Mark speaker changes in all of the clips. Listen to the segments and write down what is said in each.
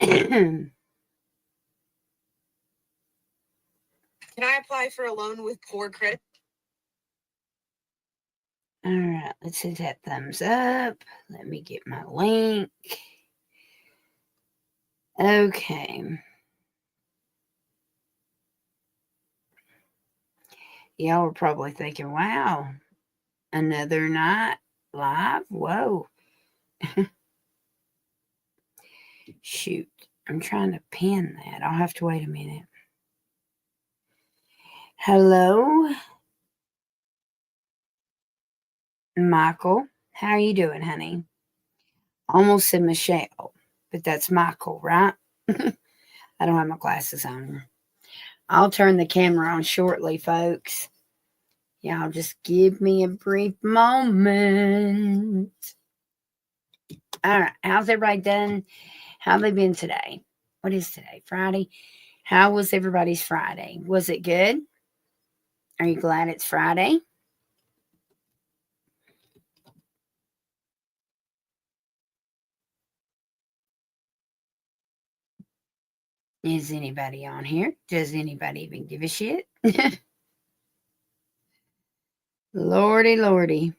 Speaker 1: All
Speaker 2: Can I apply for a loan with poor credit?
Speaker 1: right, let's hit that thumbs up. Let me get my link. Okay. Y'all were probably thinking, wow, another night live? Whoa. Shoot. I'm trying to pin that. I'll have to wait a minute. Hello, Michael. How are you doing, honey? Almost said Michelle, but that's Michael, right? I don't have my glasses on. I'll turn the camera on shortly, folks. Y'all just give me a brief moment. All right, how's everybody done? How they been today? What is today? Friday? How was everybody's Friday? Was it good? Are you glad it's Friday? Is anybody on here? Does anybody even give a shit? Lordy, lordy.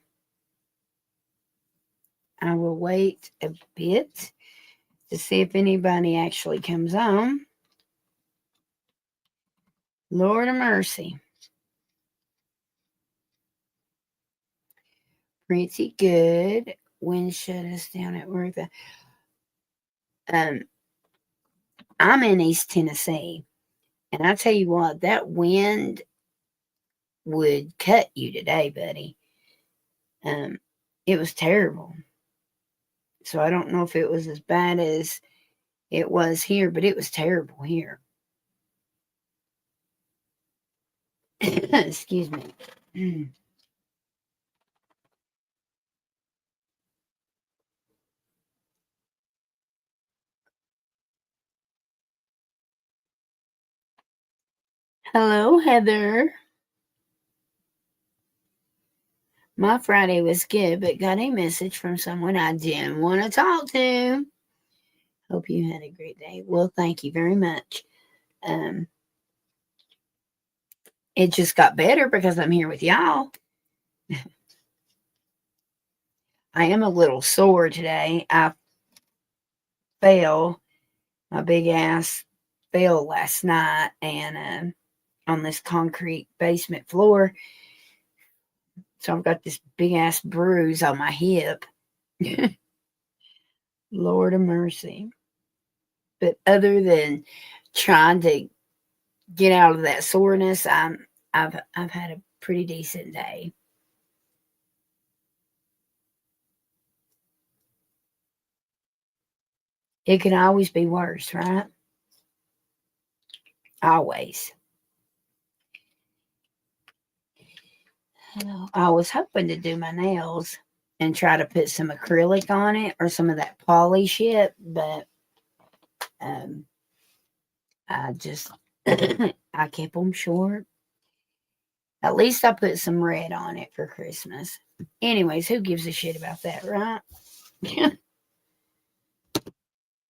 Speaker 1: I will wait a bit to see if anybody actually comes on. Lord of mercy. Pretty good. Wind shut us down at work. Um, I'm in East Tennessee, and I tell you what, that wind would cut you today, buddy. Um, it was terrible. So I don't know if it was as bad as it was here, but it was terrible here. Excuse me. Hello, Heather. My Friday was good, but got a message from someone I didn't want to talk to. Hope you had a great day. Well, thank you very much. Um, it just got better because I'm here with y'all. I am a little sore today. I fell, my big ass fell last night and on this concrete basement floor. So I've got this big ass bruise on my hip. Lord of mercy. But other than trying to get out of that soreness, I've had a pretty decent day. It can always be worse, right? Always. I was hoping to do my nails and try to put some acrylic on it or some of that poly shit, but um, I just I kept them short. At least I put some red on it for Christmas. Anyways, who gives a shit about that, right?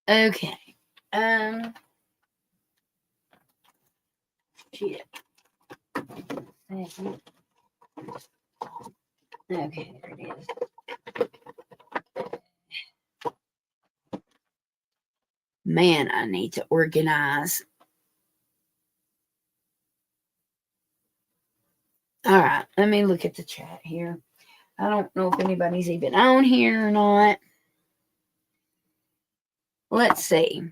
Speaker 1: Okay. Um. Shit. Okay, there it is. Man, I need to organize. All right, let me look at the chat here. I don't know if anybody's even on here or not. Let's see.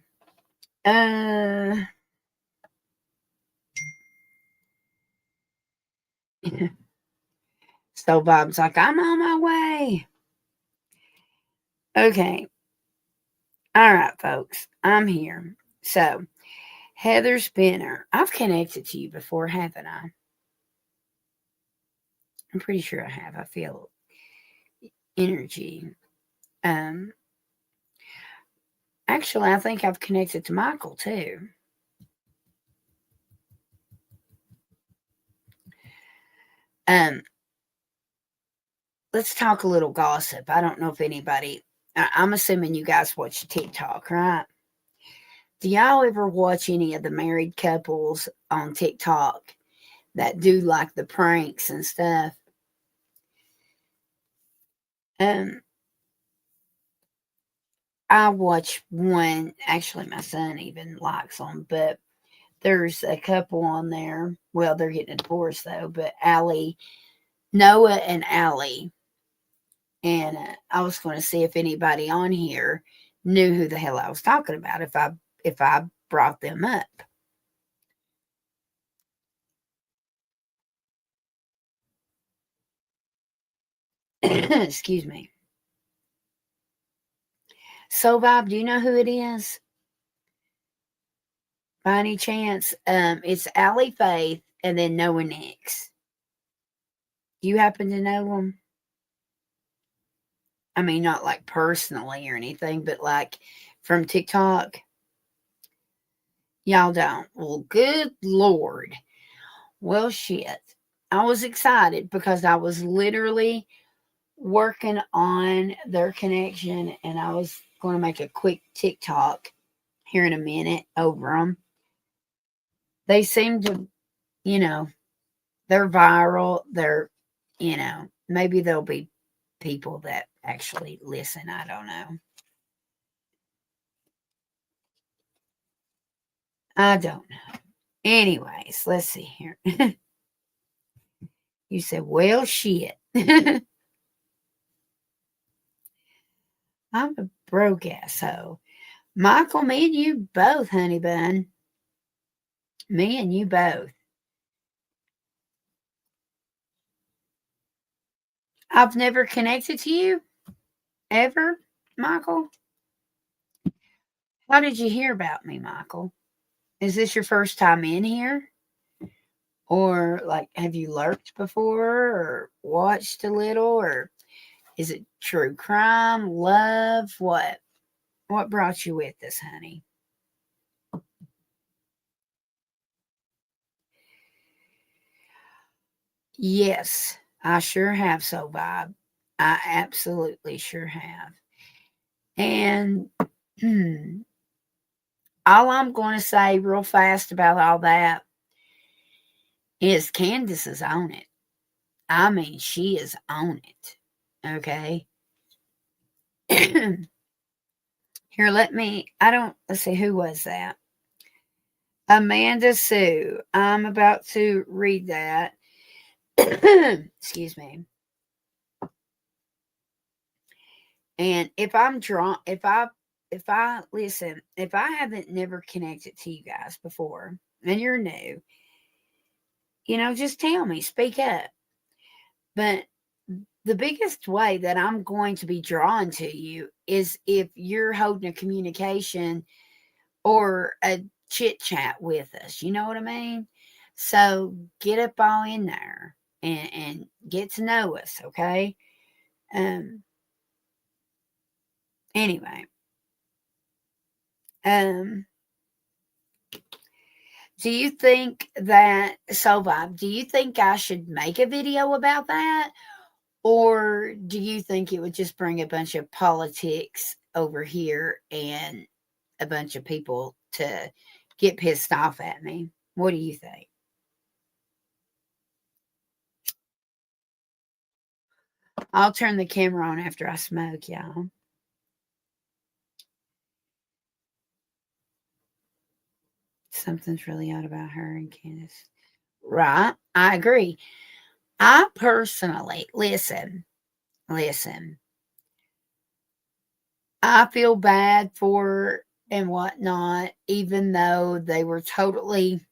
Speaker 1: So Bob's like, I'm on my way. Okay. All right, folks. I'm here. So, Heather Spinner. I've connected to you before, haven't I? I'm pretty sure I have. I feel energy. Um, actually, I think I've connected to Michael too. Um, let's talk a little gossip. I don't know if anybody. I'm assuming you guys watch TikTok, right? Do y'all ever watch any of the married couples on TikTok that do like the pranks and stuff? Um, I watch one. Actually, my son even likes them, but there's a couple on there. Well, they're getting a divorce though, but Noah and Allie. And I was going to see if anybody on here knew who the hell I was talking about if I brought them up. Excuse me. So, Bob, do you know who it is? By any chance? It's Allie Faith and then Noah Nix. Do you happen to know them? I mean, not like personally or anything, but like from TikTok. Y'all don't. Well, good Lord. Well, shit. I was excited because I was literally working on their connection and I was going to make a quick TikTok here in a minute over them. They seem to, you know, they're viral. They're, maybe there'll be people that actually listen. I don't know. I don't know. Anyways, let's see here. You said, well, shit. I'm a broke asshole. Michael, me and you both, honey bun. Me and you both. I've never connected to you ever, Michael. How did you hear about me, Michael? Is this your first time in here? Or like have you lurked before or watched a little or is it true crime, love, what? What brought you with us, honey? Yes, I sure have, so Bob. I absolutely sure have. And all I'm going to say real fast about all that is Candace is on it. I mean, she is on it. Okay. Here, let's see, who was that? Amanda Sue. I'm about to read that. Excuse me. And if I'm drunk, if I listen, if I haven't never connected to you guys before and you're new, just tell me, speak up. But the biggest way that I'm going to be drawn to you is if you're holding a communication or a chit chat with us. You know what I mean? So get up all in there and get to know us, okay? Um anyway. Um do you think that so Bob, do you think I should make a video about that? Or do you think it would just bring a bunch of politics over here and a bunch of people to get pissed off at me? What do you think? I'll turn the camera on after I smoke, y'all. Something's really odd about her and Candace. Right. I agree. I personally, listen, I feel bad for and whatnot, even though they were totally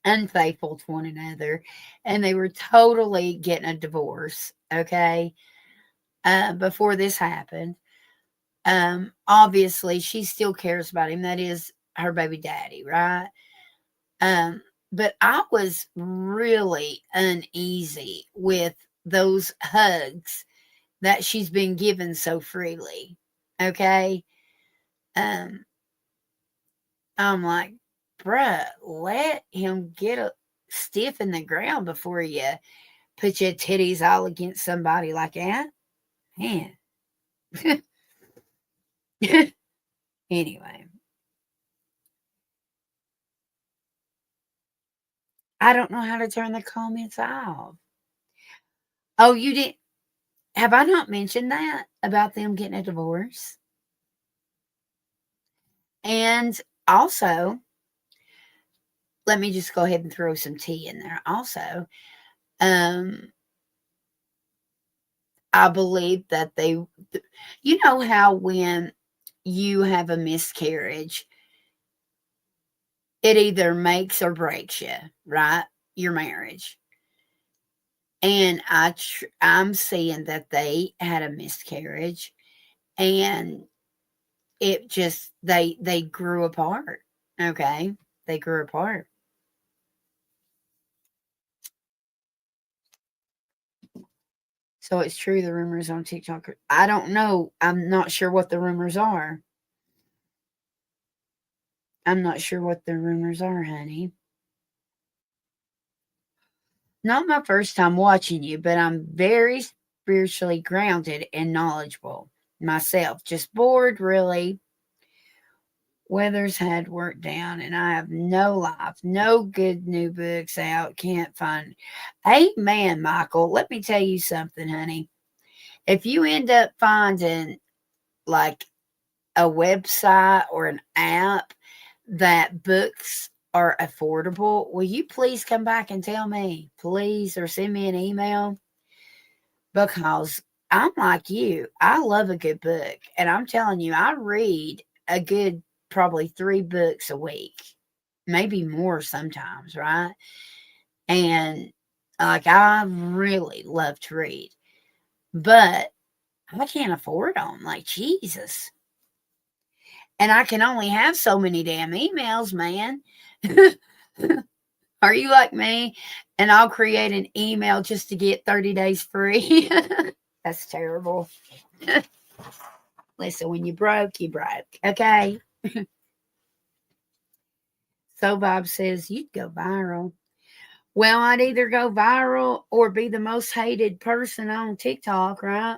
Speaker 1: unfaithful to one another and they were totally getting a divorce. Okay. Before this happened. Obviously she still cares about him. That is her baby daddy, right? Um, but I was really uneasy with those hugs that she's been given so freely. Okay. Um, I'm like, bruh, let him get a stiff in the ground before you put your titties all against somebody like that. Man. Anyway. I don't know how to turn the comments off. Oh, you didn't. Have I not mentioned that about them getting a divorce? And also, let me just go ahead and throw some tea in there. Also, I believe that you know how when you have a miscarriage, it either makes or breaks you, right? Your marriage. And I'm seeing that they had a miscarriage, and it just they grew apart. Okay, they grew apart. So it's true the rumors on TikTok. I don't know. I'm not sure what the rumors are. I'm not sure what the rumors are, honey. Not my first time watching you, but I'm very spiritually grounded and knowledgeable myself. Just bored, really. Weather's had work down, and I have no life, no good new books out. Can't find. Amen, Michael. Let me tell you something, honey. If you end up finding like a website or an app that books are affordable, will you please come back and tell me, please, or send me an email? Because I'm like you. I love a good book. And I'm telling you, I read a good probably 3 books a week, maybe more sometimes, right? And like I really love to read, but I can't afford them. Like Jesus. And I can only have so many damn emails, man. Are you like me? And I'll create an email just to get 30 days free. That's terrible. Listen, when you broke, you broke. Okay. So Bob says you'd go viral. Well, I'd either go viral or be the most hated person on TikTok, right?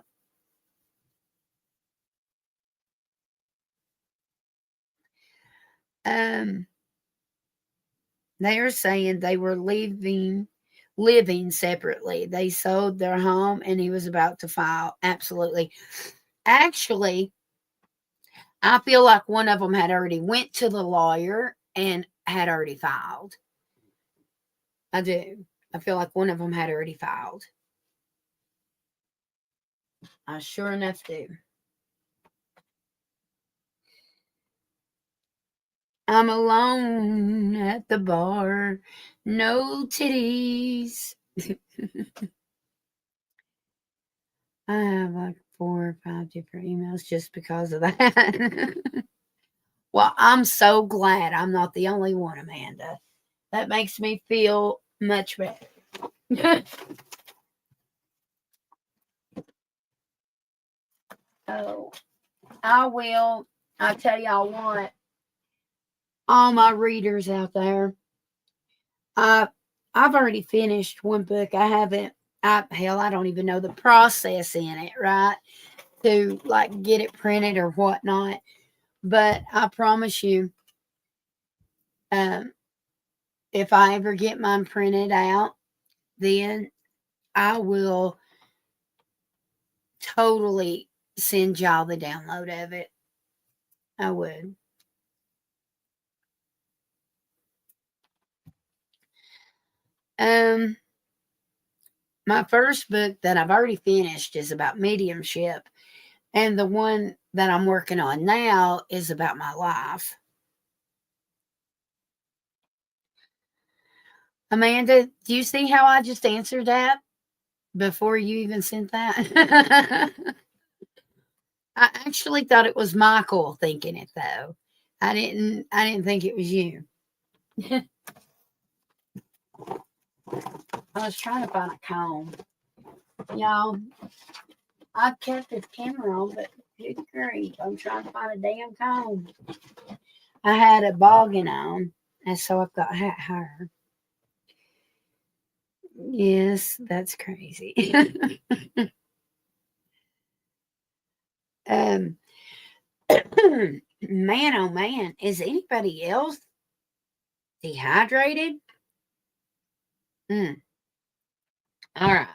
Speaker 1: Um, they are saying they were living separately. They sold their home and he was about to file. Absolutely. Actually, I feel like one of them had already went to the lawyer and had already filed. I do. I feel like one of them had already filed. I sure enough do. I'm alone at the bar. No titties. I have like 4 or 5 different emails just because of that. Well, I'm so glad I'm not the only one, Amanda. That makes me feel much better. Oh, I will. I tell y'all what, all my readers out there, I I've already finished one book. I haven't. I don't even know the process in it, right? To like get it printed or whatnot. But I promise you, um, if I ever get mine printed out, then I will totally send y'all the download of it. I would. Um, my first book that I've already finished is about mediumship, and the one that I'm working on now is about my life. Amanda, do you see how I just answered that before you even sent that? I actually thought it was Michael thinking it though. I didn't think it was you. I was trying to find a comb. Y'all, I've kept this camera on, but good grief, I'm trying to find a damn comb. I had a boggin on, and so I've got hat hair. Yes, that's crazy. um, man, oh man, is anybody else dehydrated? Mm. All right.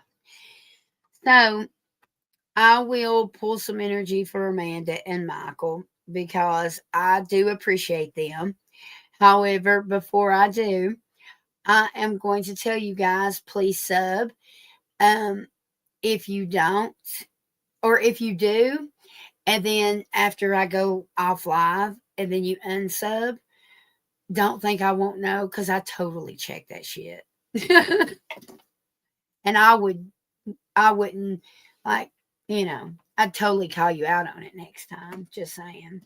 Speaker 1: So I will pull some energy for Amanda and Michael because I do appreciate them. However, before I do, I am going to tell you guys please sub. Um, if you don't, or if you do, and then after I go off live and then you unsub, don't think I won't know because I totally check that shit. And I wouldn't like, I'd totally call you out on it next time. Just saying.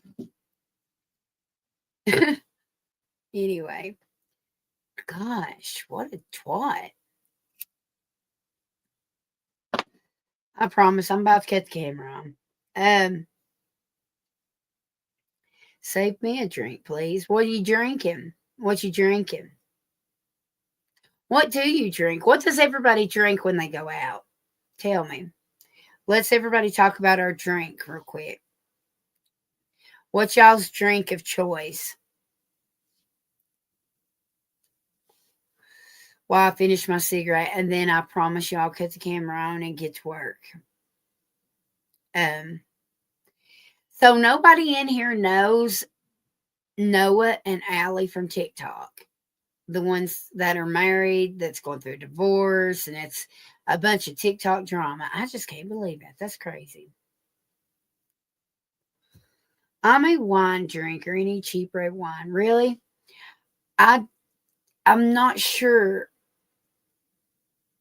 Speaker 1: Anyway, gosh, what a twat. I promise I'm about to cut the camera on. Um, Save me a drink, please. What are you drinking? What you drinking? What do you drink? What does everybody drink when they go out? Tell me. Let's everybody talk about our drink real quick. What's y'all's drink of choice? While I finish my cigarette, and then I promise you I'll cut the camera on and get to work. Um, so nobody in here knows Noah and Allie from TikTok. The ones that are married, that's going through a divorce, and it's a bunch of TikTok drama. I just can't believe it. That's crazy. I'm a wine drinker, any cheap red wine. Really? I I'm not sure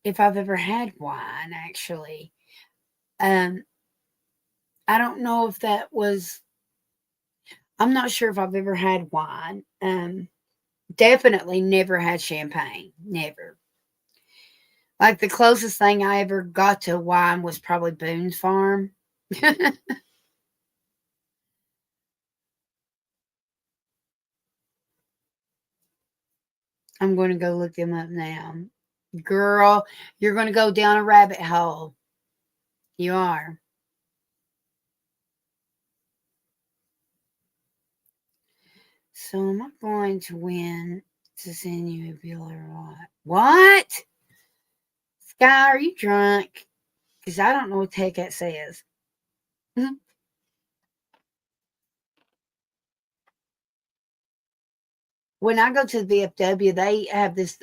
Speaker 1: if I've ever had wine actually. Um I don't know if that was I'm not sure if I've ever had wine. Definitely never had champagne. Never. Like the closest thing I ever got to wine was probably Boone's Farm. I'm going to go look them up now. Girl, you're going to go down a rabbit hole. You are. So am I going to win to send you a bill or what? What? Sky, are you drunk? Because I don't know what the heck that says. When I go to the VFW, they have this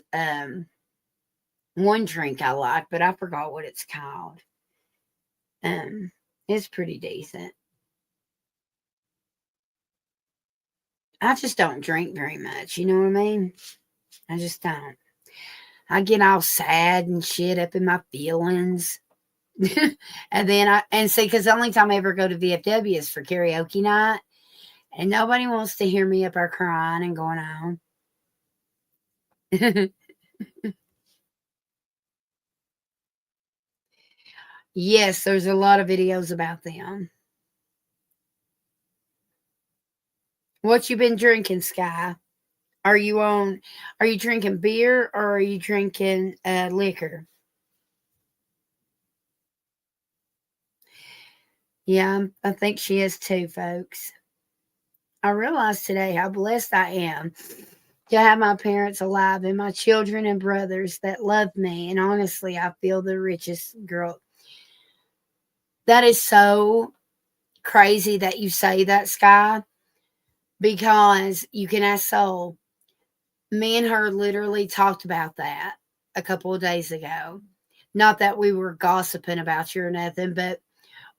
Speaker 1: one drink I like, but I forgot what it's called. It's pretty decent. I just don't drink very much. You know what I mean? I just don't. I get all sad and shit up in my feelings. And then and see, because the only time I ever go to VFW is for karaoke night, and nobody wants to hear me up there crying and going on. Yes, there's a lot of videos about them. What you been drinking, Sky? Are you drinking beer or are you drinking liquor? Yeah, I think she is too, folks. I realized today how blessed I am to have my parents alive and my children and brothers that love me. And honestly, I feel the richest girl. That is so crazy that you say that, Sky, because you can ask Soul. Me and her literally talked about that a couple of days ago. Not that we were gossiping about you or nothing, but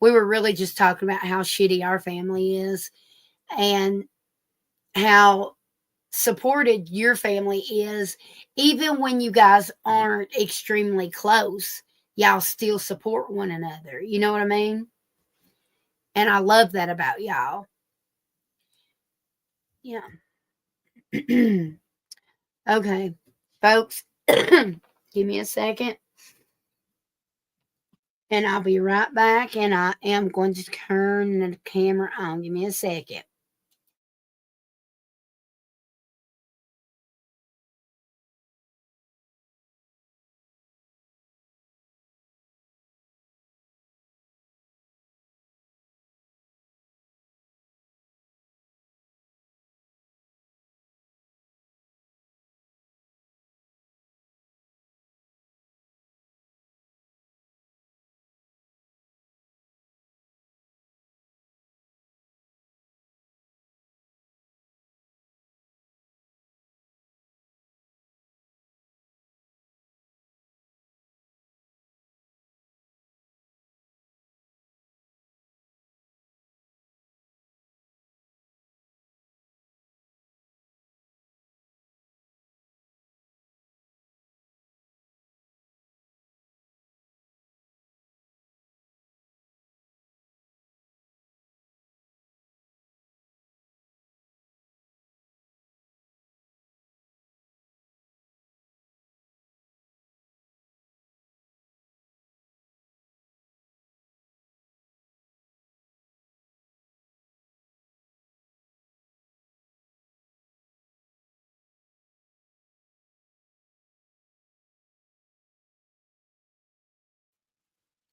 Speaker 1: we were really just talking about how shitty our family is and how supported your family is. Even when you guys aren't extremely close, y'all still support one another. You know what I mean? And I love that about y'all. Yeah. Okay, folks, give me a second and I'll be right back. And I am going to turn the camera on. Give me a second.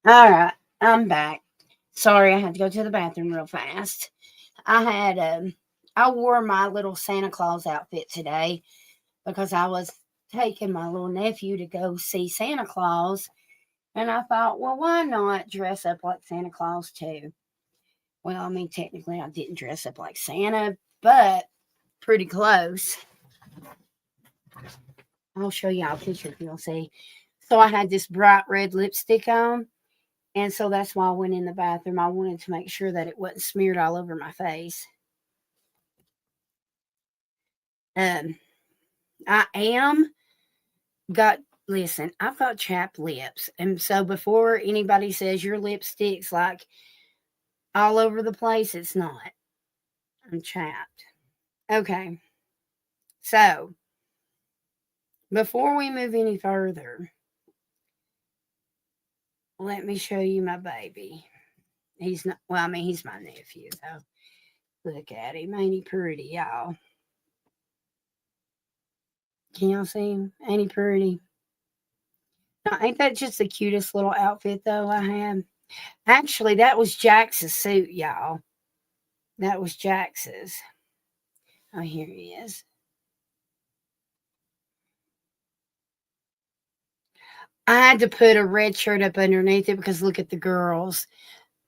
Speaker 1: All right, I'm back. Sorry, I had to go to the bathroom real fast. I wore my little Santa Claus outfit today because I was taking my little nephew to go see Santa Claus, and I thought, well, why not dress up like Santa Claus too? Well, I mean, technically, I didn't dress up like Santa, but pretty close. I'll show y'all a picture if you'll see. So I had this bright red lipstick on. And so that's why I went in the bathroom. I wanted to make sure that it wasn't smeared all over my face. Um, I am got listen, I've got chapped lips. And so before anybody says your lipstick's like all over the place, it's not. I'm chapped. Okay. So before we move any further, let me show you my baby. He's not well, I mean he's my nephew though. Look at him. Ain't he pretty, y'all? Can y'all see him? Ain't he pretty? Now, ain't that just the cutest little outfit though I have? Actually, that was Jax's suit, y'all. That was Jax's. Oh, here he is. I had to put a red shirt up underneath it because look at the girls.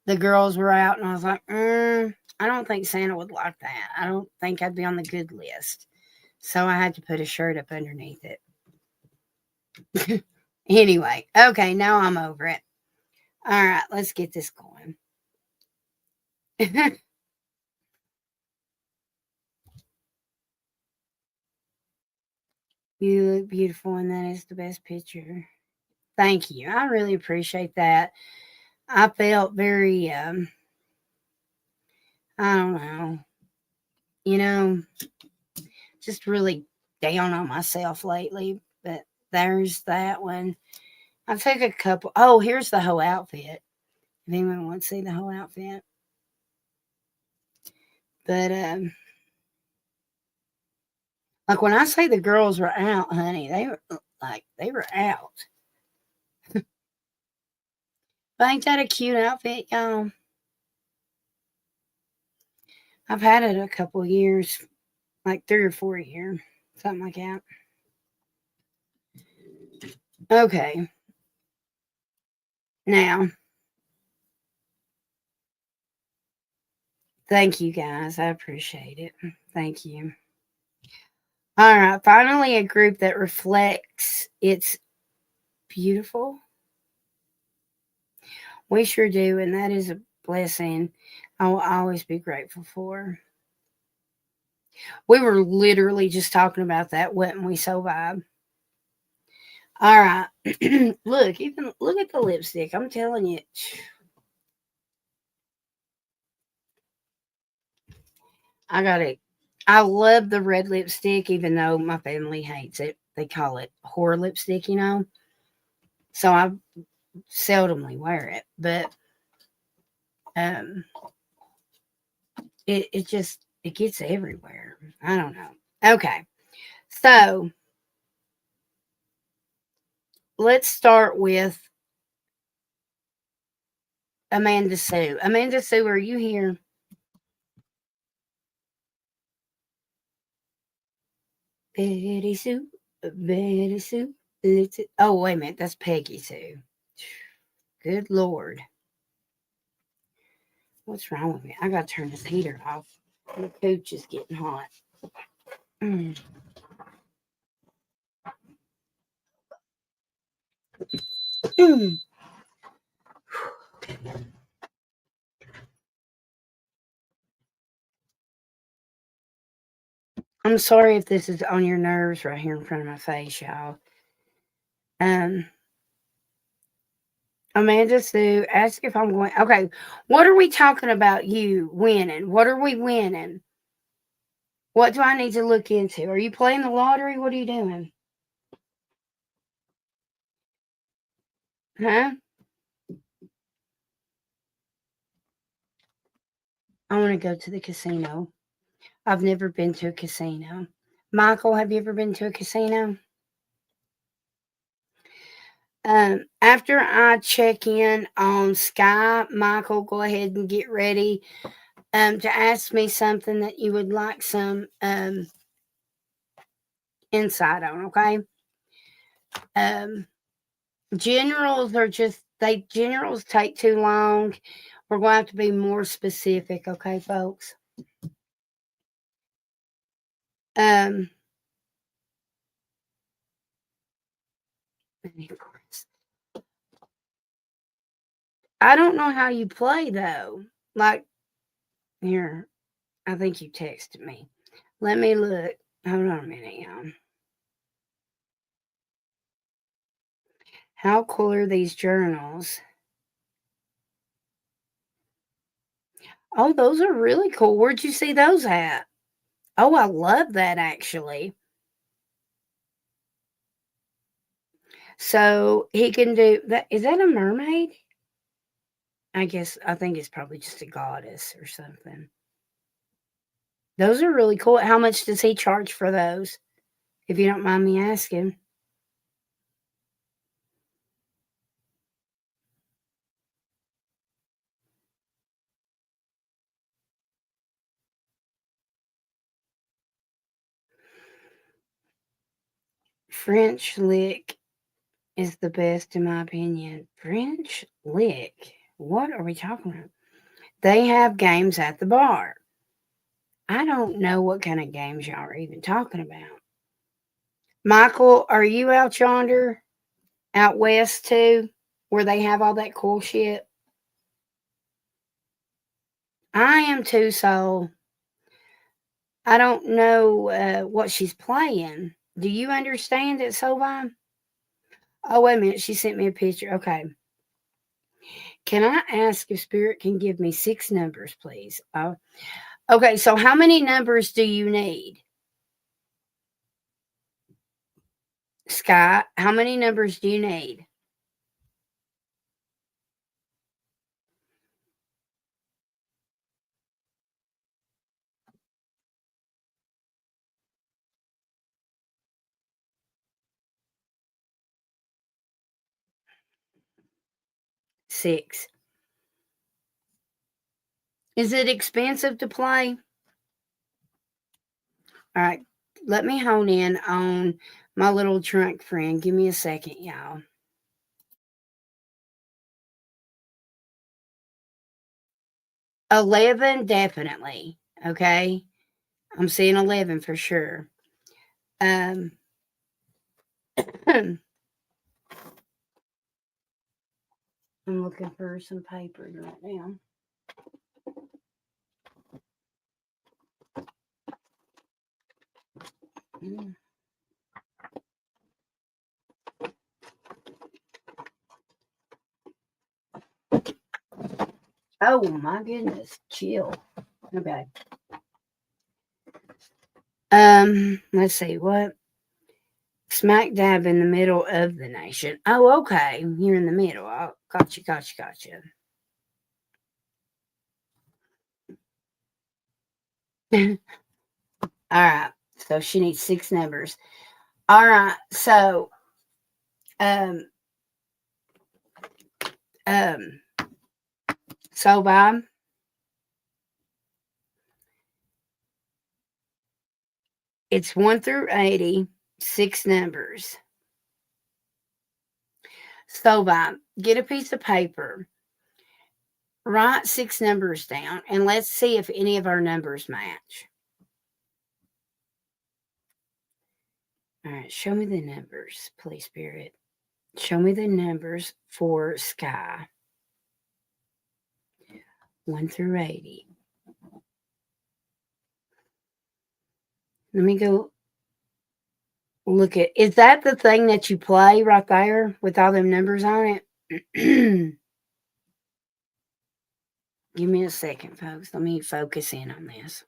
Speaker 1: The girls were out, and I was like, I don't think Santa would like that. I don't think I'd be on the good list. So I had to put a shirt up underneath it. Anyway, okay, now I'm over it. All right, let's get this going. You look beautiful, and that is the best picture. Thank you. I really appreciate that. I felt very, I don't know, you know, just really down on myself lately. But there's that one. I took a couple. Oh, here's the whole outfit. If anyone wants to see the whole outfit. But, like when I say the girls were out, honey, they were out. But ain't that a cute outfit, y'all? I've had it a couple years, like 3 or 4 years, something like that. Okay. Now, thank you guys. I appreciate it. Thank you. All right. Finally, a group that reflects its beautiful. We sure do. And that is a blessing I will always be grateful for. We were literally just talking about that, wasn't we? So vibe. All right. Look, even look at the lipstick. I'm telling you. I got it. I love the red lipstick, even though my family hates it. They call it whore lipstick, you know. So I seldomly wear it, but um, it just it gets everywhere. I don't know. Okay, so let's start with Amanda Sue. Amanda Sue, are you here? Betty Sue, Betty Sue. Oh, wait a minute. That's Peggy Sue. Good Lord. What's wrong with me? I got to turn this heater off. The cooch is getting hot. Mm. Mm. I'm sorry if this is on your nerves right here in front of my face, y'all. Um, Amanda Sue, ask if I'm going. Okay, what are we talking about? You winning? What are we winning? What do I need to look into? Are you playing the lottery? What are you doing? Huh? I want to go to the casino. I've never been to a casino. Michael, have you ever been to a casino? After I check in on Sky, Michael, go ahead and get ready to ask me something that you would like some insight on, okay? Generals are just generals take too long. We're going to have to be more specific, okay, folks? Um I don't know how you play though. Like here, I think you texted me. Let me look. Hold on a minute, y'all. How cool are these journals? Oh, those are really cool. Where'd you see those at? Oh, I love that actually. So he can do that. Is that a mermaid? I think it's probably just a goddess or something. Those are really cool. How much does he charge for those? If you don't mind me asking. French lick is the best in my opinion. French lick? What are we talking about? They have games at the bar. I don't know what kind of games y'all are even talking about. Michael, are you out yonder? Out west too? Where they have all that cool shit? I am too, so I don't know what she's playing. Do you understand it, Soba? Oh, wait a minute. She sent me a picture. Okay. Can I ask if Spirit can give me 6 numbers, please? Okay, so how many numbers do you need? Sky, how many numbers do you need? Six. Is it expensive to play? All right, let me hone in on my little drunk friend. Give me a second, y'all. 11, definitely. Okay. I'm seeing 11 for sure. Um, I'm looking for some paper right now. Mm. Oh my goodness, chill. Okay. Let's see what smack dab in the middle of the nation. Oh, okay. You're in the middle. Oh, gotcha. All right. So she needs 6 numbers. All right. So um um so Bob, it's 1 through 80, 6 numbers. So Bob, get a piece of paper, write 6 numbers down, and let's see if any of our numbers match. All right, show me the numbers, please, Spirit. Show me the numbers for Sky. 1 through 80. Let me go look at. Is that the thing that you play right there with all them numbers on it? Give me a second, folks. Let me focus in on this.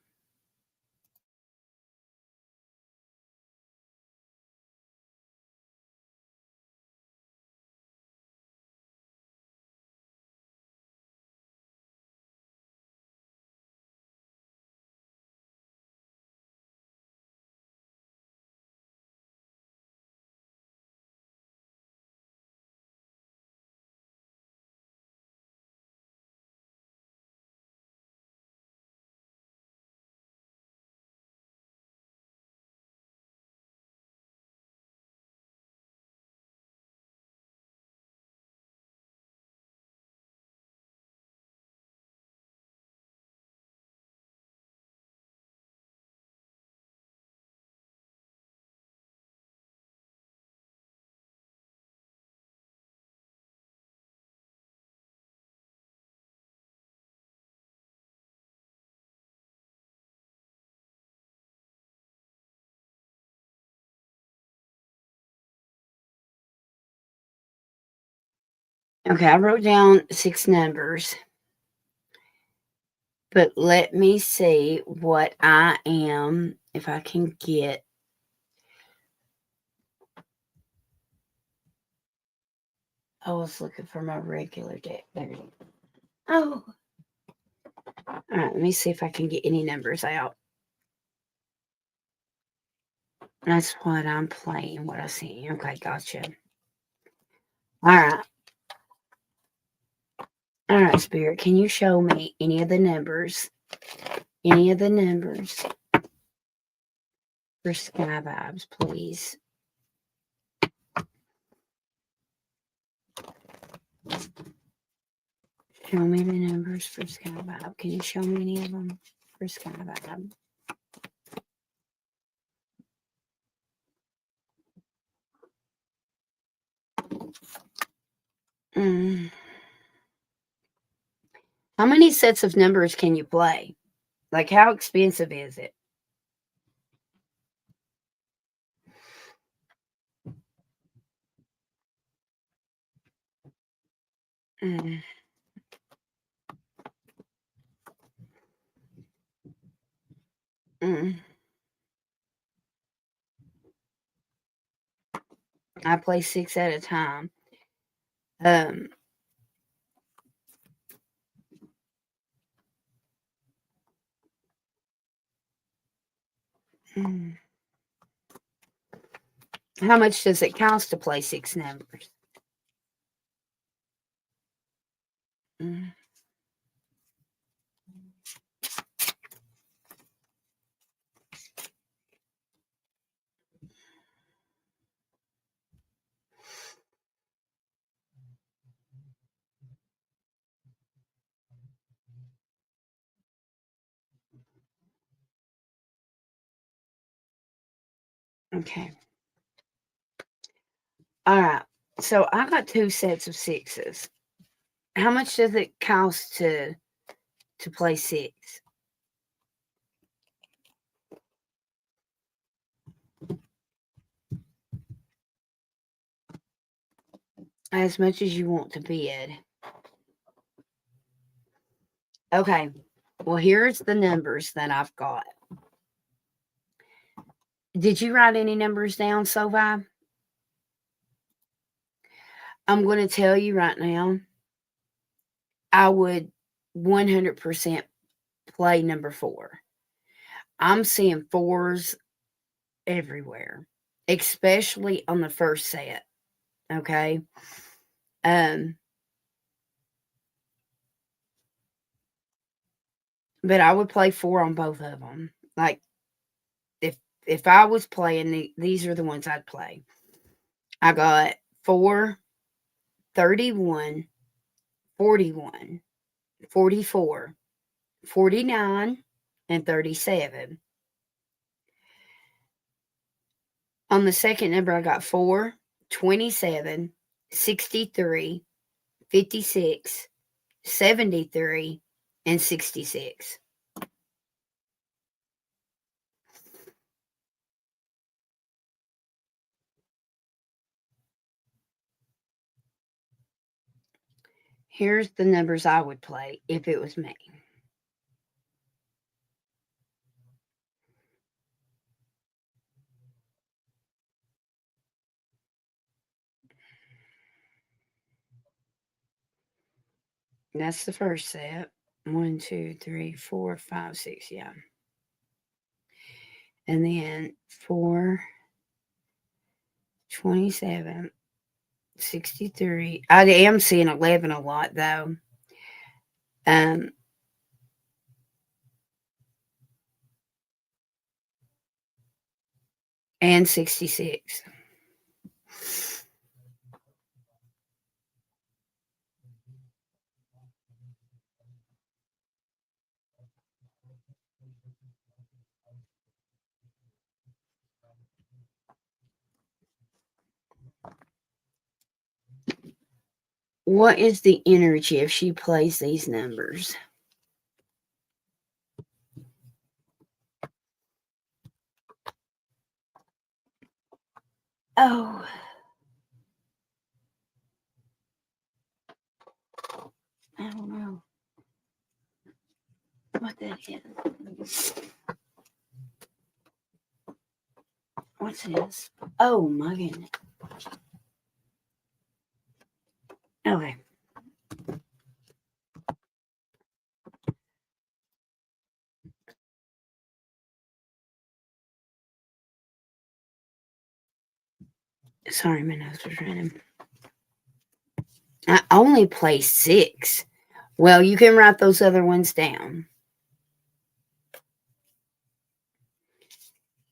Speaker 1: Okay, I wrote down 6 numbers. But let me see what I am, if I can get. I was looking for my regular deck. There it is. Oh. All right, let me see if I can get any numbers out. That's what I'm playing, what I see. Okay, gotcha. All right. All right, Spirit, can you show me any of the numbers? Any of the numbers for Sky Vibes, please? Show me the numbers for Sky Vibe. Can you show me any of them for Sky Vibe? Mm. How many sets of numbers can you play? Like, how expensive is it? Mm. Mm. I play 6 at a time. Um, mm. How much does it cost to play 6 numbers? Mm. Okay. All right. So I got 2 sets of 6s. How much does it cost to play 6? As much as you want to bid. Okay. Well, here's the numbers that I've got. Did you write any numbers down, Sovi? I'm going to tell you right now, I would 100% play number 4. I'm seeing 4s everywhere, especially on the first set. Okay. Um, but I would play 4 on both of them. Like, if I was playing, these are the ones I'd play. I got 4, 31, 41, 44, 49, and 37. On the second number, I got 4, 27, 63, 56, 73, and 66. Here's the numbers I would play if it was me. That's the first set. 1, 2, 3, 4, 5, 6. Yeah. And then 4, 27, 63. I am seeing 11 a lot though. Um, and 66. What is the energy if she plays these numbers? Oh. I don't know what that is. What's this? Oh my goodness. Okay. Sorry, my nose was running. I only placed 6. Well, you can write those other ones down.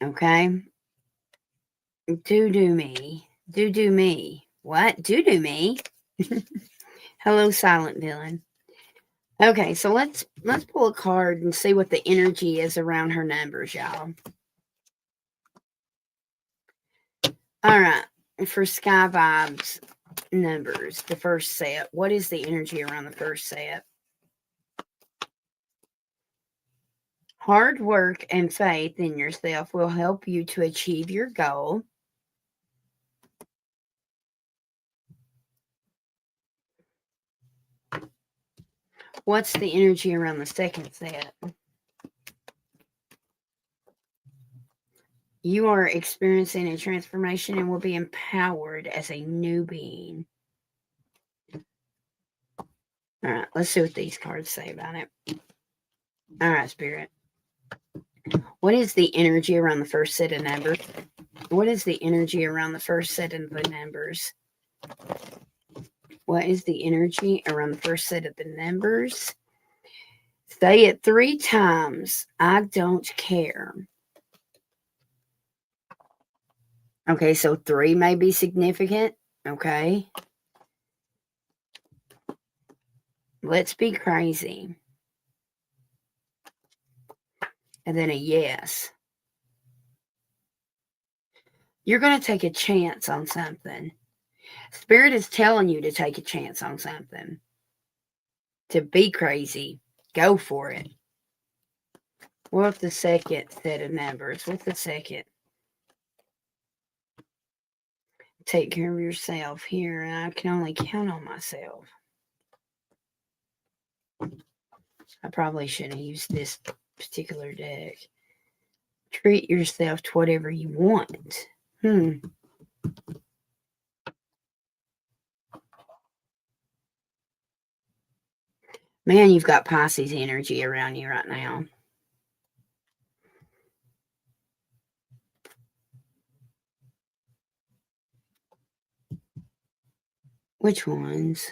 Speaker 1: Okay? Do me. Do me. What? Do me? Hello, silent villain. Okay, so let's pull a card and see what the energy is around her numbers, y'all. All right, for Sky Vibes numbers, the first set. What is the energy around the first set? Hard work and faith in yourself will help you to achieve your goal. What's the energy around the second set? You are experiencing a transformation and will be empowered as a new being. All right, let's see what these cards say about it. All right, Spirit. What is the energy around the first set of numbers? What is the energy around the first set of the numbers? What is the energy around the first set of the numbers? Say it 3 times. I don't care. Okay, so 3 may be significant. Okay. Let's be crazy. And then a yes. You're going to take a chance on something. Spirit is telling you to take a chance on something. To be crazy. Go for it. What's the second set of numbers? What's the second? Take care of yourself here, and I can only count on myself. I probably shouldn't have used this particular deck. Treat yourself to whatever you want. Man, you've got Pisces energy around you right now. Which ones?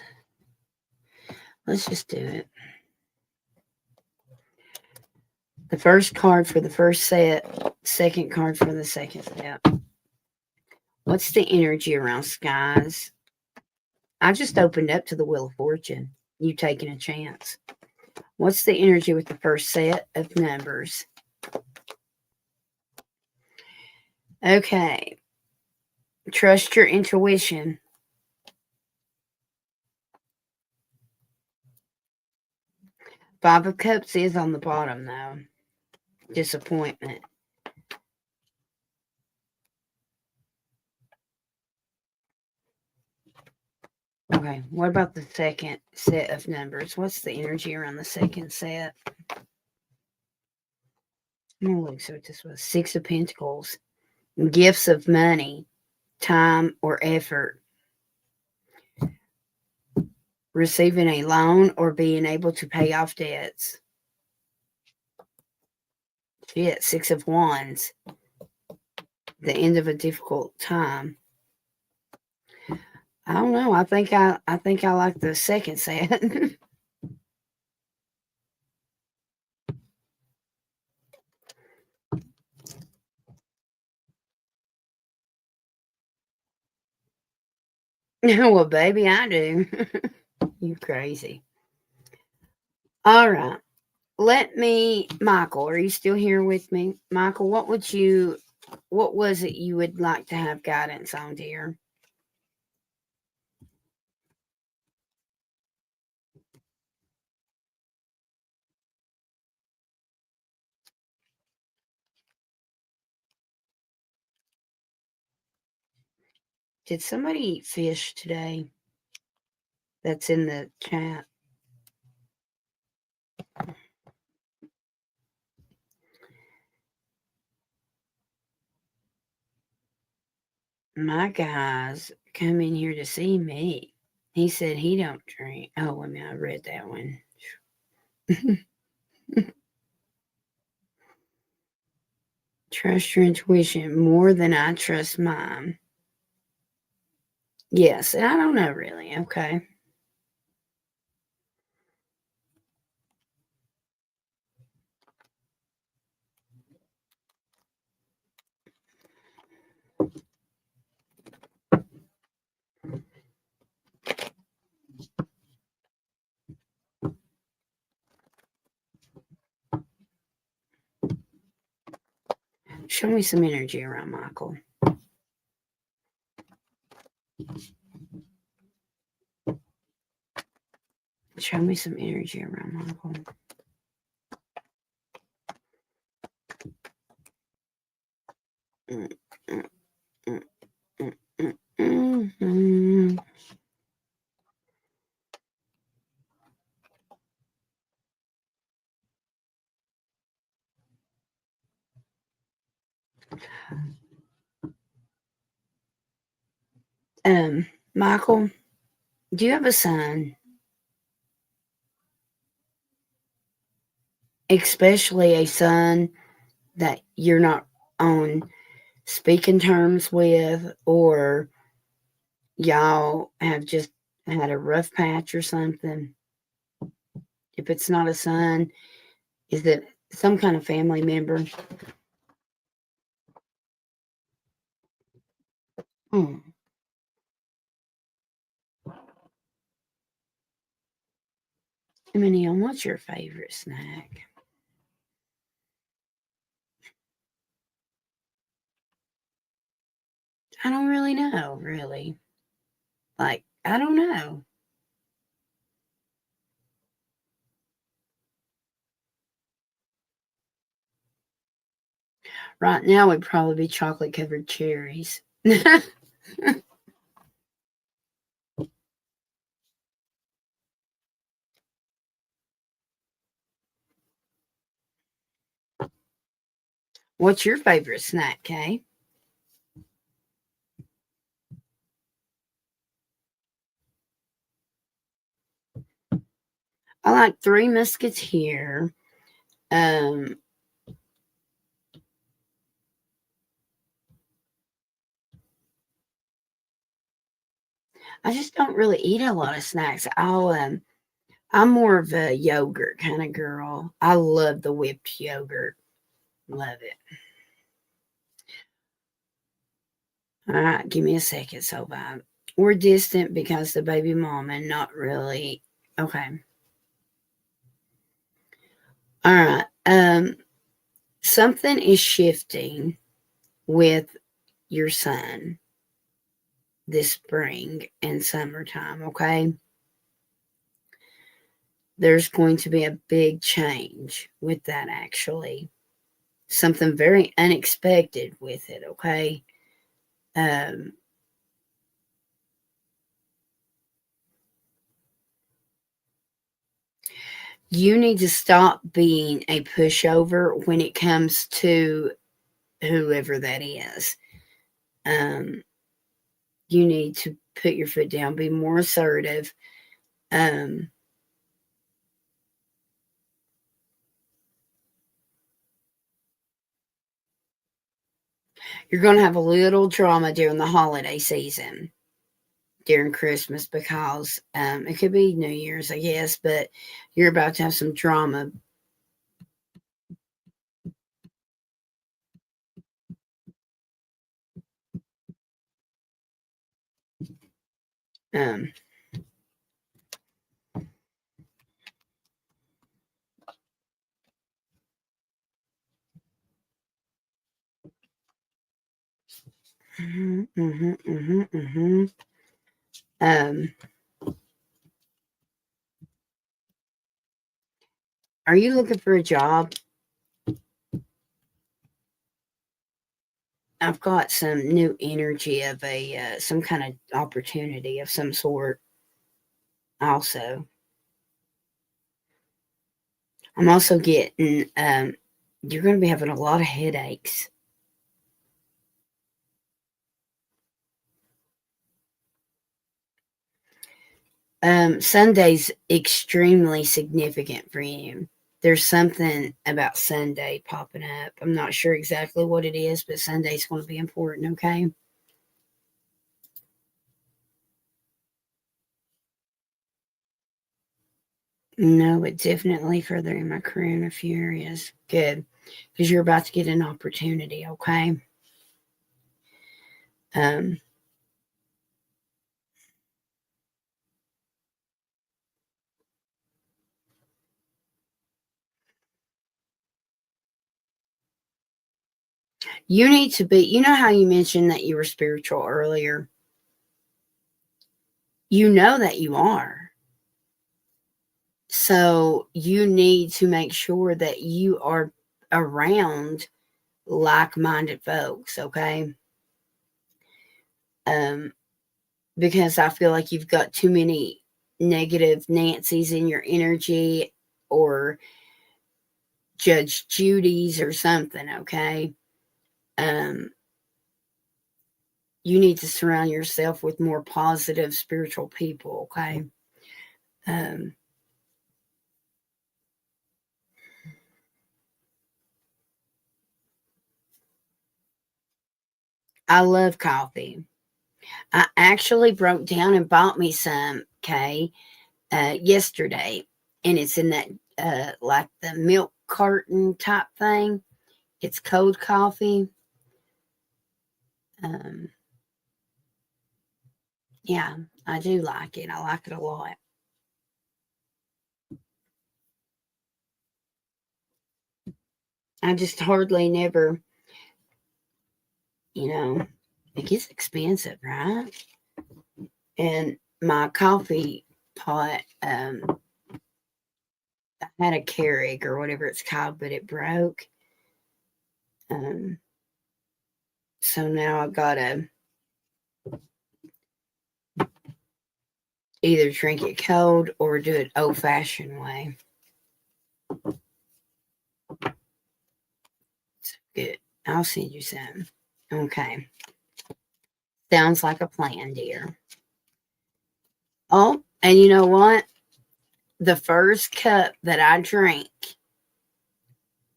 Speaker 1: Let's just do it. The first card for the first set, second card for the second set. What's the energy around skies? I just opened up to the Wheel of Fortune. You taking a chance. What's the energy with the first set of numbers? Okay. Trust your intuition. Five of Cups is on the bottom, though. Disappointment. Okay, what about the second set of numbers? What's the energy around the second set? I'm going to look see what this was. 6 of Pentacles. Gifts of money, time, or effort. Receiving a loan or being able to pay off debts. Shit, 6 of Wands. The end of a difficult time. I don't know. I think I like the second set. Well, baby, I do. You crazy. All right. Michael, are you still here with me? Michael, what was it you would like to have guidance on, dear? Did somebody eat fish today? That's in the chat. My guy's coming here to see me. He said he don't drink. Oh, I mean, I read that one. Trust your intuition more than I trust mine. Yes, I don't know really. Okay. Show me some energy around Michael. Show me some energy around Michael. Mm, mm, mm, mm, mm, mm. Michael, do you have a son? Especially a son that you're not on speaking terms with, or y'all have just had a rough patch or something? If it's not a son, is it some kind of family member? Hmm. Minion, what's your favorite snack? I don't really know, really. Like, I don't know. Right now, would probably be chocolate covered cherries. What's your favorite snack, Kay? I like Three Musketeer. Um, I just don't really eat a lot of snacks. I'm more of a yogurt kind of girl. I love the whipped yogurt. Love it. All right, give me a second, so bad. We're distant because the baby mama, not really. Okay. All right. Something is shifting with your son this spring and summertime, okay? There's going to be a big change with that, actually. Something very unexpected with it, okay? Um, you need to stop being a pushover when it comes to whoever that is. Um, you need to put your foot down, be more assertive. Um, you're going to have a little drama during the holiday season, during Christmas, because it could be New Year's, I guess, but you're about to have some drama. Um, mhm, mhm, mhm, mhm. Um, are you looking for a job? I've got some new energy of a some kind of opportunity of some sort. Also, I'm also getting you're going to be having a lot of headaches. Sunday's extremely significant for you. There's something about Sunday popping up. I'm not sure exactly what it is, but Sunday's going to be important, okay? No, but definitely furthering my career in a few areas. Good. Because you're about to get an opportunity, okay? Um, you need to be, you know how you mentioned that you were spiritual earlier? You know that you are. So you need to make sure that you are around like minded folks, okay? Um, because I feel like you've got too many negative Nancy's in your energy or Judge Judy's or something, okay? Um, you need to surround yourself with more positive spiritual people, okay? Um, I love coffee. I actually broke down and bought me some, okay, yesterday, and it's in that like the milk carton type thing. It's cold coffee. Um, yeah, I do like it. I like it a lot. I just hardly never, you know, it gets expensive, right? And my coffee pot, I had a Keurig or whatever it's called, but it broke. Um, so now I gotta either drink it cold or do it old fashioned way. It's good. I'll send you some. Okay. Sounds like a plan, dear. Oh, and you know what? The first cup that I drink,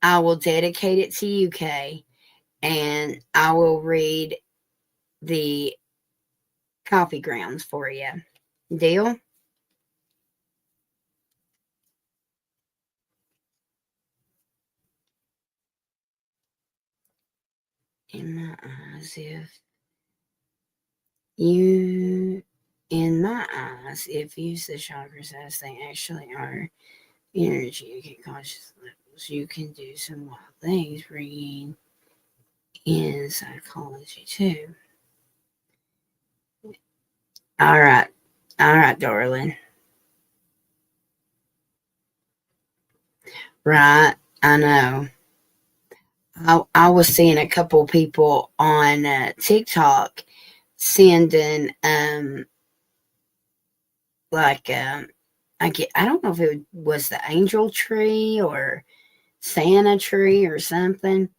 Speaker 1: I will dedicate it to you, Kay, and I will read the coffee grounds for you. Deal? In my eyes, if you, in my eyes, if you use the chakras as they actually are, energy, conscious levels, you can do some wild things, bringing in psychology too. All right, darling. Right, I know. I was seeing a couple people on TikTok sending like I don't know if it was the angel tree or Santa tree or something,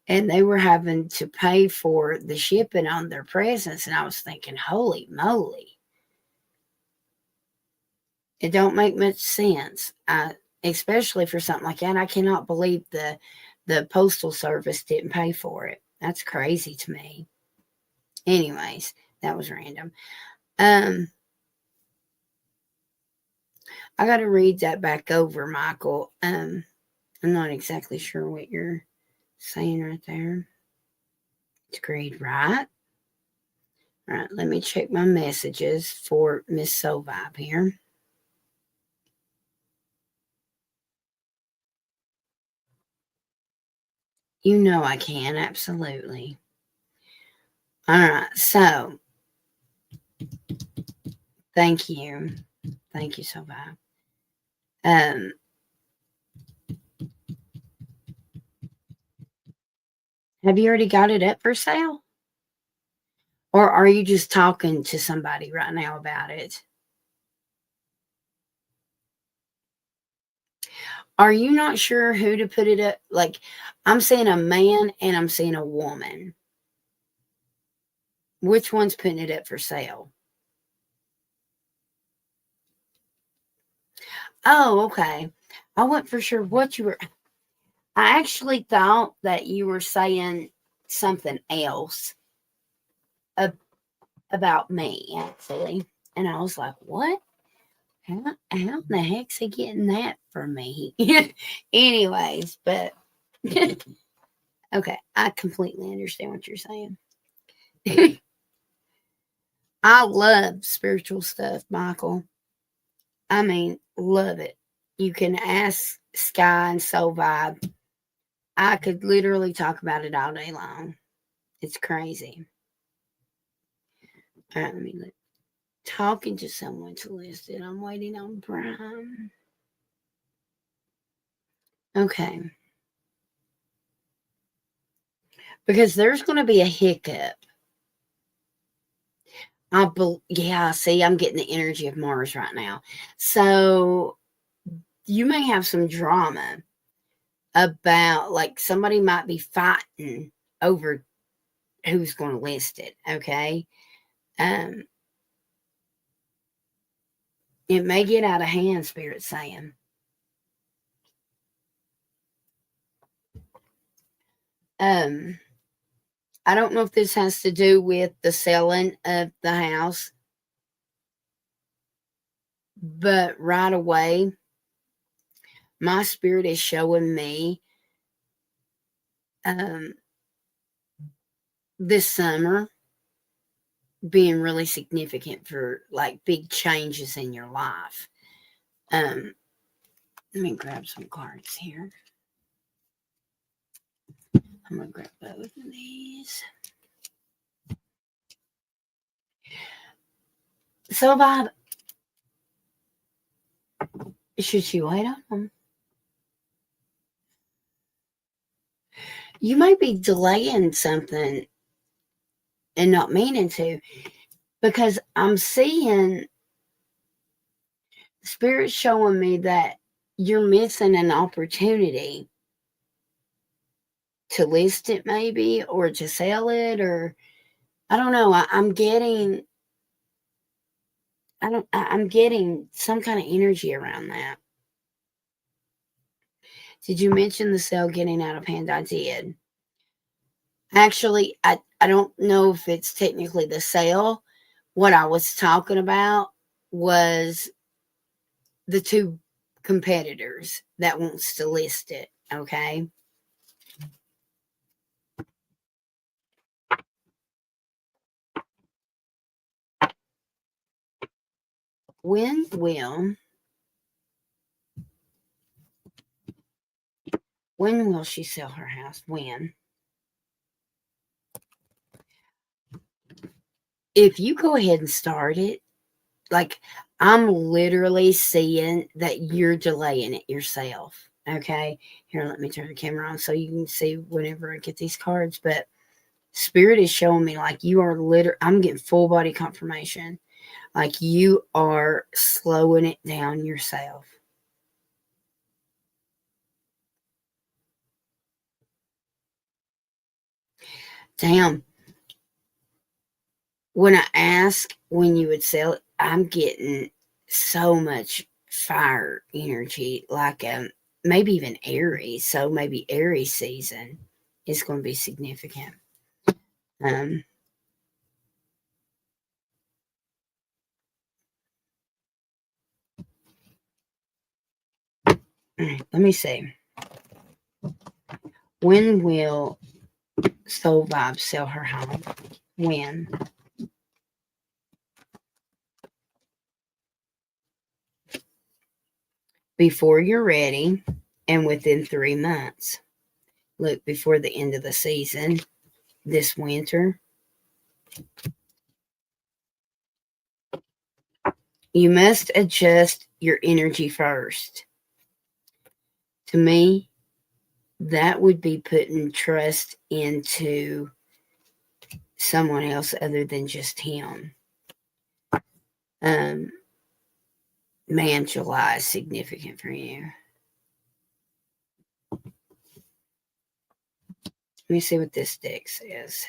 Speaker 1: and they were having to pay for the shipping on their presents, and I was thinking, holy moly, it don't make much sense. Especially for something like that. I cannot believe the postal service didn't pay for it. That's crazy to me. Anyways, that was random. Um, I got to read that back over, Michael. I'm not exactly sure what you're saying right there. It's great, right? All right, let me check my messages for Miss Soul Vibe here. You know I can, absolutely. All right, so thank you. Thank you, Soul Vibe. Um, have you already got it up for sale? Or are you just talking to somebody right now about it? Are you not sure who to put it up? Like, I'm seeing a man and I'm seeing a woman. Which one's putting it up for sale? Oh, okay. I wasn't for sure what you were. I actually thought that you were saying something else about me, actually. And I was like, what? How in the heck's he getting that from me? Anyways, but okay, I completely understand what you're saying. I love spiritual stuff, Michael. I mean, love it. You can ask Sky and Soul Vibe. I could literally talk about it all day long. It's crazy. All right, let me look. Talking to someone to list it. I'm waiting on Prime. Okay. Because there's going to be a hiccup. Yeah, see, I'm getting the energy of Mars right now. So you may have some drama about, like, somebody might be fighting over who's going to list it. Okay. Um, it may get out of hand, Spirit saying. I don't know if this has to do with the selling of the house, but right away, my spirit is showing me um, this summer being really significant for like big changes in your life. Let me grab some cards here. I'm gonna grab both of these. So, Bob, should you wait on them? You might be delaying something and not meaning to, because I'm seeing Spirit showing me that you're missing an opportunity to list it, maybe, or to sell it, or I don't know. I'm getting, I'm getting some kind of energy around that. Did you mention the sale getting out of hand? I did. Actually, I don't know if it's technically the sale. What I was talking about was the two competitors that wants to list it. Okay. When will she sell her house? When? If you go ahead and start it, like, I'm literally seeing that you're delaying it yourself. Okay. Here, let me turn the camera on so you can see whenever I get these cards. But Spirit is showing me like you are I'm getting full body confirmation. Like you are slowing it down yourself. Damn. When I ask when you would sell it, I'm getting so much fire energy, like maybe even Aries. So maybe Aries season is going to be significant. Um, let me see. When will Soul Vibe sell her home? When? Before you're ready and within 3 months. Look, before the end of the season this winter. You must adjust your energy first. To me, that would be putting trust into someone else other than just him. Man, July is significant for you. Let me see what this deck says.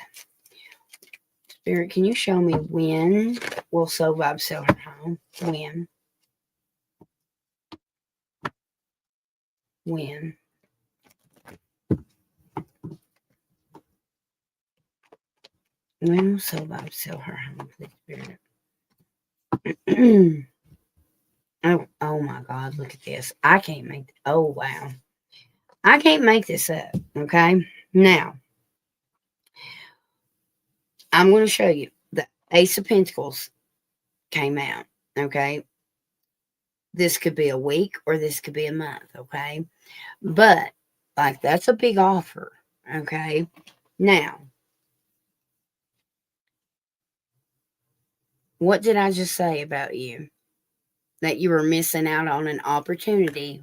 Speaker 1: Spirit, can you show me when will Soul Vibe sell her home? When? When will Soul Vibe sell her home, please, Spirit? Oh my God, look at this. I can't make, oh wow. I can't make this up, okay? Now, I'm going to show you. The Ace of Pentacles came out, okay? This could be a week or this could be a month, okay? But, like, that's a big offer, okay? Now, what did I just say about you? That you were missing out on an opportunity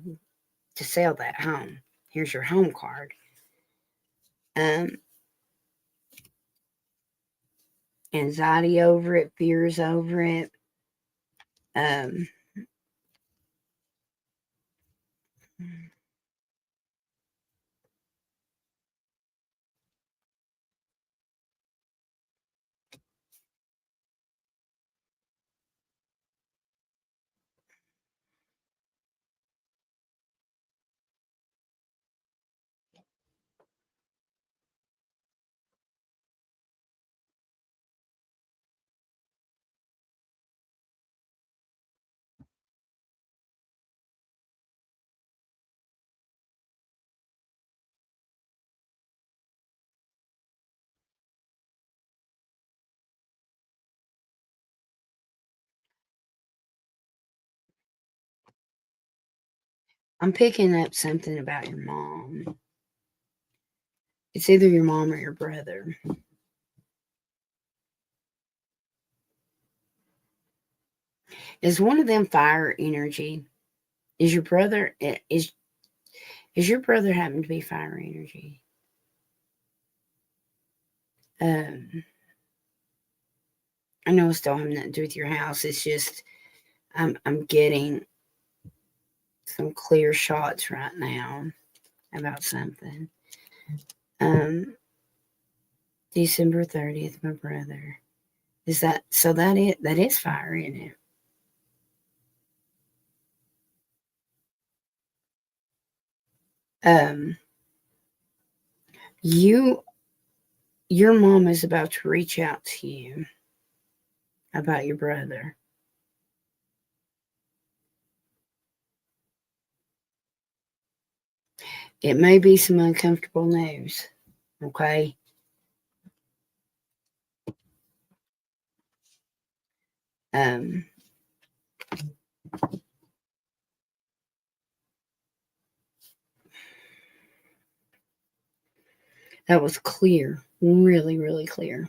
Speaker 1: to sell that home. Here's your home card. Anxiety over it, fears over it. I'm picking up something about your mom. It's either your mom or your brother. Is one of them fire energy? Is your brother your brother happen to be fire energy? I know it's don't have nothing to do with your house. It's just I'm getting some clear shots right now about something. December 30th, my brother. Is that so? That is fire, isn't it? You your mom is about to reach out to you about your brother. It may be some uncomfortable news, okay? Um, that was clear, really, really clear.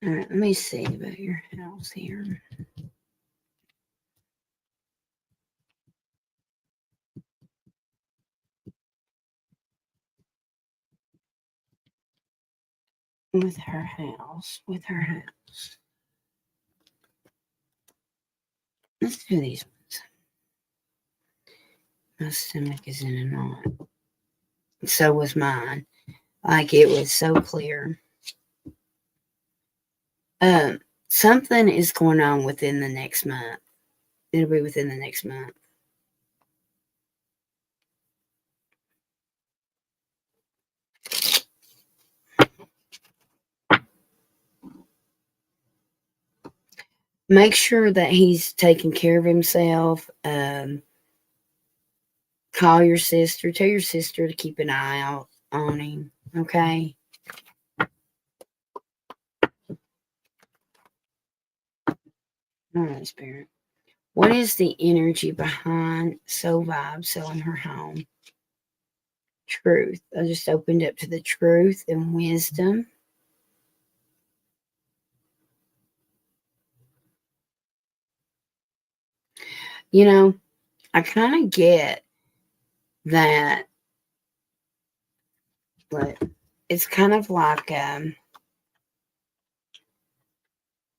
Speaker 1: All right, let me see about your house here. With her house. Let's do these ones. My stomach is in a knot. So was mine. Like it was so clear. Something is going on within the next month. It'll be within the next month. Make sure that he's taking care of himself. Call your sister. Tell your sister to keep an eye out on him. Okay. All right, Spirit. What is the energy behind Soul Vibe selling her home? Truth. I just opened up to the truth and wisdom. You know, I kind of get that, but it's kind of like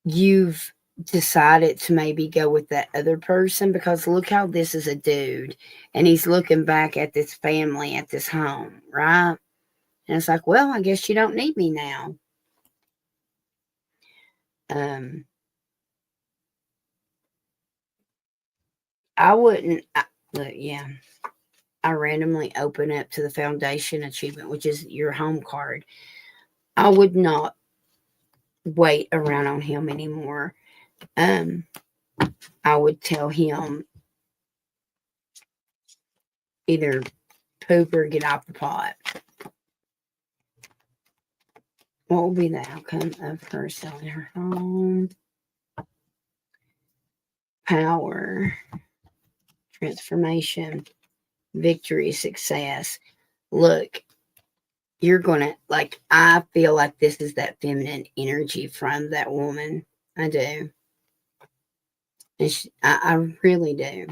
Speaker 1: you've decided to maybe go with that other person because look how this is a dude and he's looking back at this family at this home, right? And it's like, well, I guess you don't need me now. Um, I wouldn't. Look, yeah. I randomly open up to the foundation achievement, which is your home card. I would not wait around on him anymore. Um, I would tell him either poop or get off the pot. What will be the outcome of her selling her home? Power, transformation, victory, success. Look, you're gonna like. I feel like this is that feminine energy from that woman. I do. And I really do.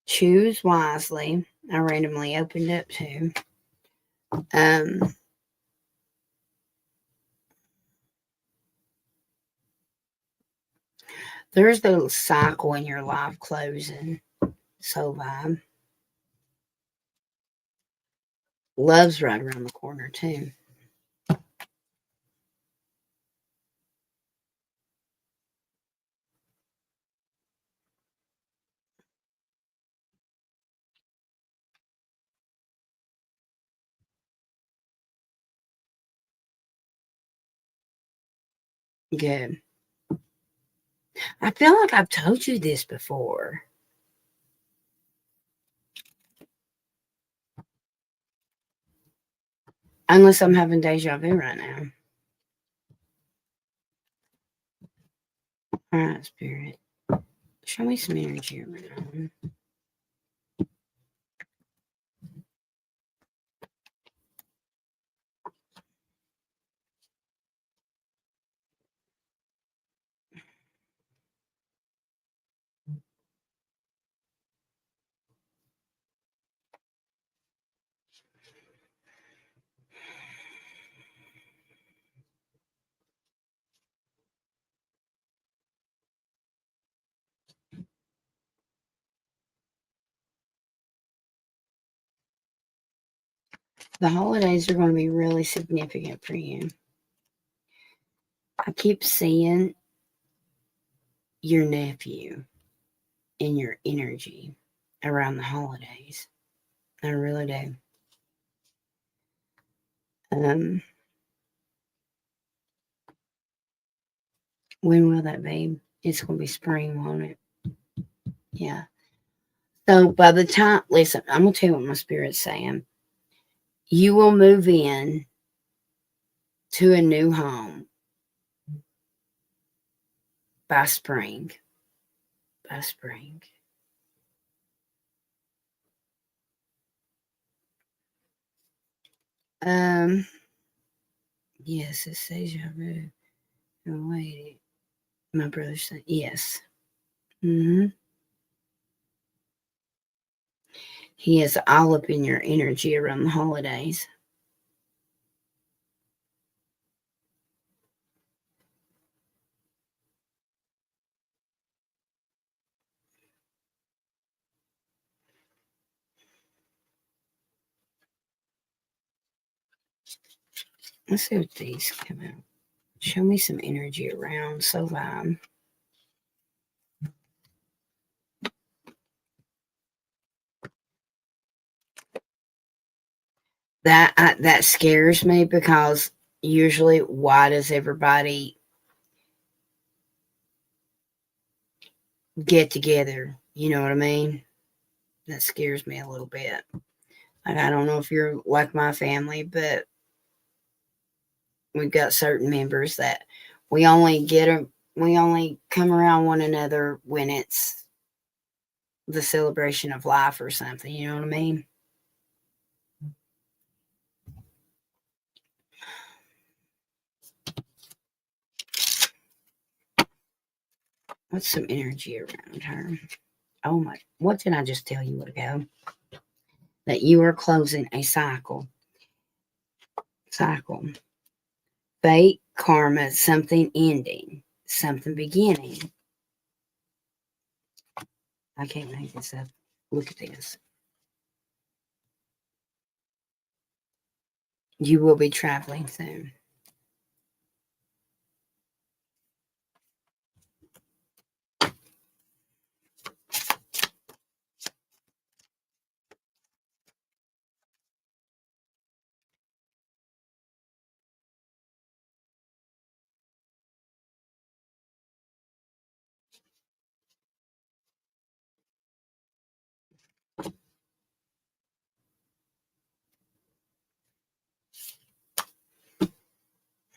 Speaker 1: Choose wisely. I randomly opened up to. Um, there's the cycle in your life closing. So vibe. Love's right around the corner too. Good. I feel like I've told you this before. Unless I'm having deja vu right now. All right, spirit. Show me some energy around. The holidays are going to be really significant for you. I keep seeing your nephew in your energy around the holidays. I really do. Um, when will that be? It's going to be spring, won't it? Yeah. So by the time, listen, I'm going to tell you what my spirit's saying. You will move in to a new home by spring. By spring. Um, yes, it's deja vu. Oh, wait, my brother said yes. Mm-hmm. He is all up in your energy around the holidays. Let's see what these come out. Show me some energy around. So that scares me because usually, why does everybody get together? You know what I mean? That scares me a little bit. Like, I don't know if you're like my family, but we've got certain members that we only get them. We only come around one another when it's the celebration of life or something. You know what I mean? What's some energy around her? Oh my, what did I just tell you ago? That you are closing a cycle. Cycle. Fate, karma, something ending, something beginning. I can't make this up. Look at this. You will be traveling soon.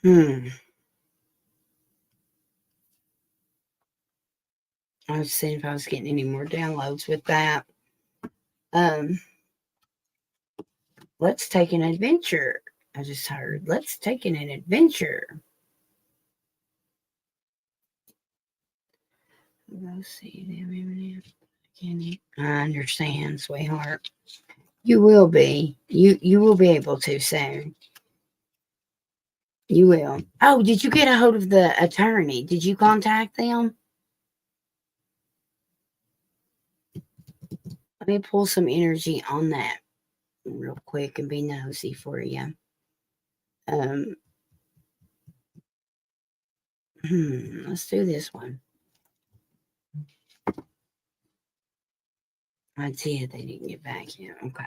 Speaker 1: I was seeing if I was getting any more downloads with that. Let's take an adventure. I just heard, let's take an adventure. Let's see. I understand, sweetheart. You will be. You will be able to soon. You will. Oh, did you get a hold of the attorney? Did you contact them? Let me pull some energy on that real quick and be nosy for you. Let's do this one. I did. They didn't get back yet. Okay.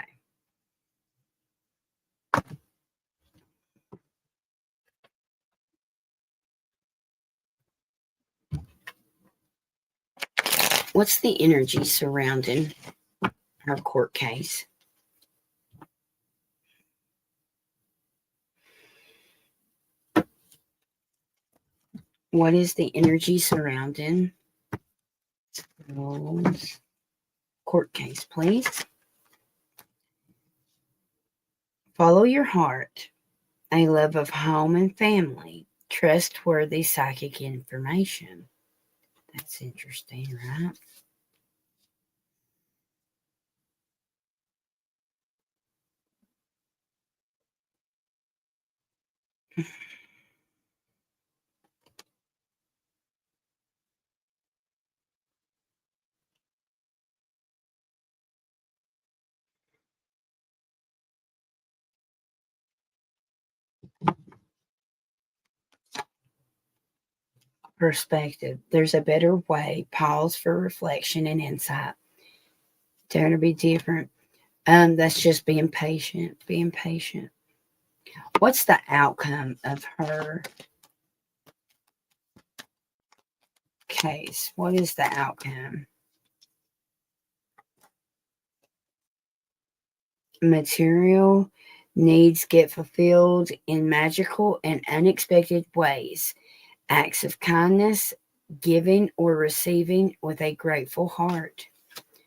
Speaker 1: What's the energy surrounding our court case? What is the energy surrounding Rose court case, please? Follow your heart, a love of home and family, trustworthy psychic information. That's interesting, right? Perspective. There's a better way. Pause for reflection and insight. Dare to be different. That's just being patient. Being patient. What's the outcome of her case? What is the outcome? Material needs get fulfilled in magical and unexpected ways. Acts of kindness, giving or receiving with a grateful heart.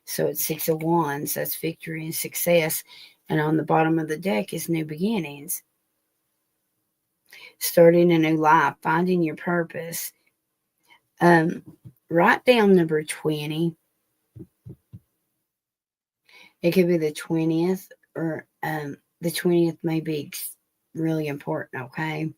Speaker 1: So it's 6 of Wands. That's victory and success. And on the bottom of the deck is new beginnings. Starting a new life, finding your purpose. Write down number 20. It could be the 20th, or the 20th may be really important, okay?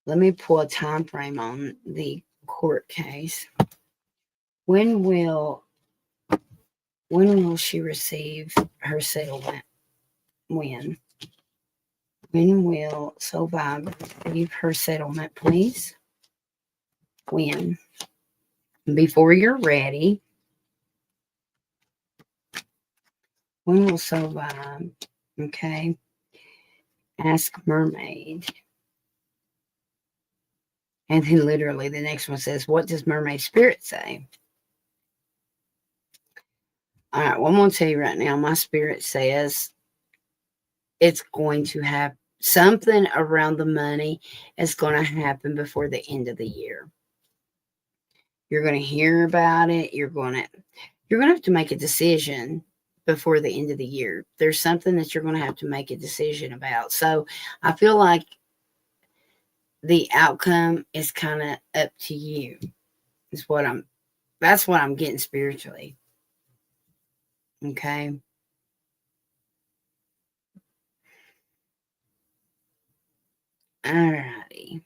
Speaker 1: Let me pull a time frame on the court case. When will she receive her settlement? When? When will Survivor receive her settlement, please? When? Before you're ready. When will Survive? Okay. Ask Mermaid. And then literally the next one says, what does Mermaid Spirit say? All right, well, I'm going to tell you right now, my spirit says it's going to have something around the money is going to happen before the end of the year. You're going to hear about it. You're going to have to make a decision before the end of the year. There's something that you're going to have to make a decision about. So I feel like the outcome is kind of up to you. That's what I'm getting spiritually. Okay. Alrighty.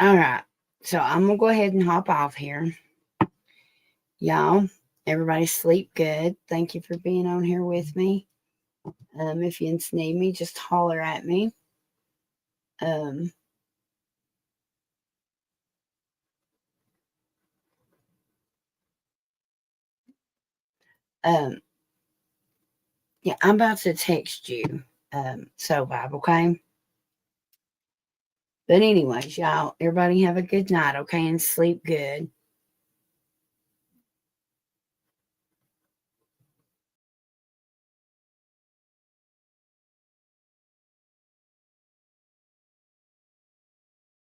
Speaker 1: All right. So I'm going to go ahead and hop off here. Y'all, everybody sleep good. Thank you for being on here with me. If you need me, just holler at me. Um, um, yeah, I'm about to text you. So Bob, okay? But anyways, y'all, everybody have a good night, okay? And sleep good.